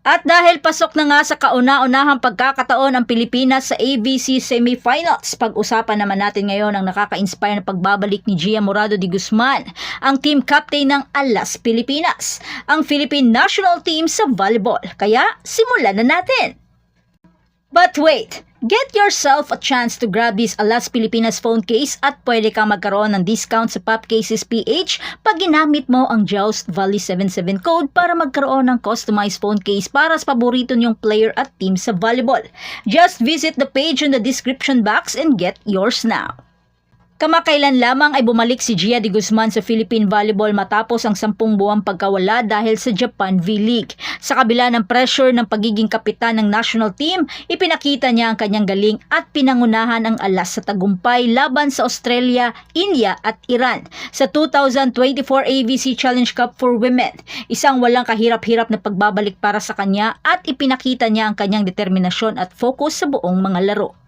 At dahil pasok na nga sa kauna-unahang pagkakataon ang Pilipinas sa ABC Semifinals, pag-usapan naman natin ngayon ang nakaka-inspire na pagbabalik ni Gia Morado de Guzman, ang team captain ng Alas Pilipinas, ang Philippine National Team sa volleyball. Kaya simulan na natin! But wait! Get yourself a chance to grab this Alas Pilipinas phone case at pwede kang magkaroon ng discount sa Pop Cases PH pag ginamit mo ang Joust Valley 77 code para magkaroon ng customized phone case para sa paborito niyong player at team sa volleyball. Just visit the page in the description box and get yours now. Kamakailan lamang ay bumalik si Gia de Guzman sa Philippine Volleyball matapos ang 10 buwang pagkawala dahil sa Japan V-League. Sa kabila ng pressure ng pagiging kapitan ng national team, ipinakita niya ang kanyang galing at pinangunahan ang Alas sa tagumpay laban sa Australia, India at Iran sa 2024 ABC Challenge Cup for Women. Isang walang kahirap-hirap na pagbabalik para sa kanya at ipinakita niya ang kanyang determinasyon at focus sa buong mga laro.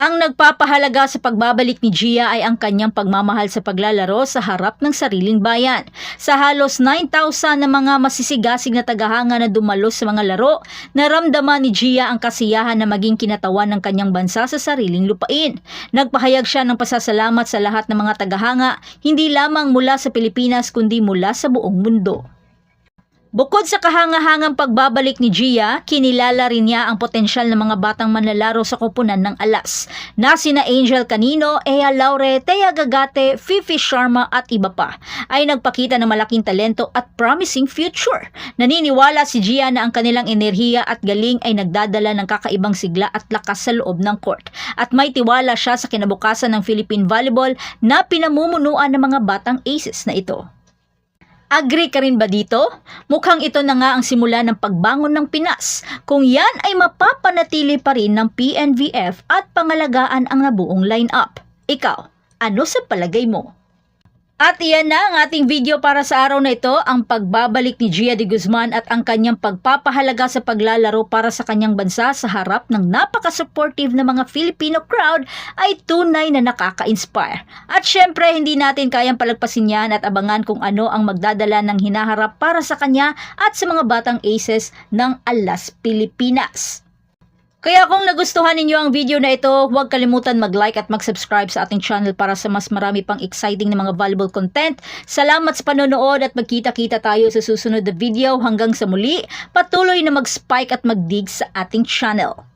Ang nagpapahalaga sa pagbabalik ni Gia ay ang kanyang pagmamahal sa paglalaro sa harap ng sariling bayan. Sa halos 9,000 na mga masisigasig na tagahanga na dumalo sa mga laro, naramdaman ni Gia ang kasiyahan na maging kinatawan ng kanyang bansa sa sariling lupain. Nagpahayag siya ng pasasalamat sa lahat ng mga tagahanga, hindi lamang mula sa Pilipinas kundi mula sa buong mundo. Bukod sa kahangahangang pagbabalik ni Gia, kinilala rin niya ang potensyal ng mga batang manlalaro sa koponan ng Alas na sina Angel Canino, Ea Laure, Thea Gagate, Fifi Sharma at iba pa ay nagpakita ng malaking talento at promising future. Naniniwala si Gia na ang kanilang enerhiya at galing ay nagdadala ng kakaibang sigla at lakas sa loob ng court at may tiwala siya sa kinabukasan ng Philippine Volleyball na pinamumunuan ng mga batang aces na ito. Agree ka rin ba dito? Mukhang ito na nga ang simula ng pagbangon ng Pinas, kung yan ay mapapanatili pa rin ng PNVF at pangalagaan ang nabuong lineup. Ikaw, ano sa palagay mo? At iyan na ang ating video para sa araw na ito, ang pagbabalik ni Gia de Guzman at ang kanyang pagpapahalaga sa paglalaro para sa kanyang bansa sa harap ng napaka-supportive na mga Filipino crowd ay tunay na nakaka-inspire. At syempre, hindi natin kayang palagpasin yan at abangan kung ano ang magdadala ng hinaharap para sa kanya at sa mga batang aces ng Alas Pilipinas. Kaya kung nagustuhan ninyo ang video na ito, huwag kalimutan mag-like at mag-subscribe sa ating channel para sa mas marami pang exciting na mga valuable content. Salamat sa panonood at magkita-kita tayo sa susunod na video. Hanggang sa muli, patuloy na mag-spike at mag-dig sa ating channel.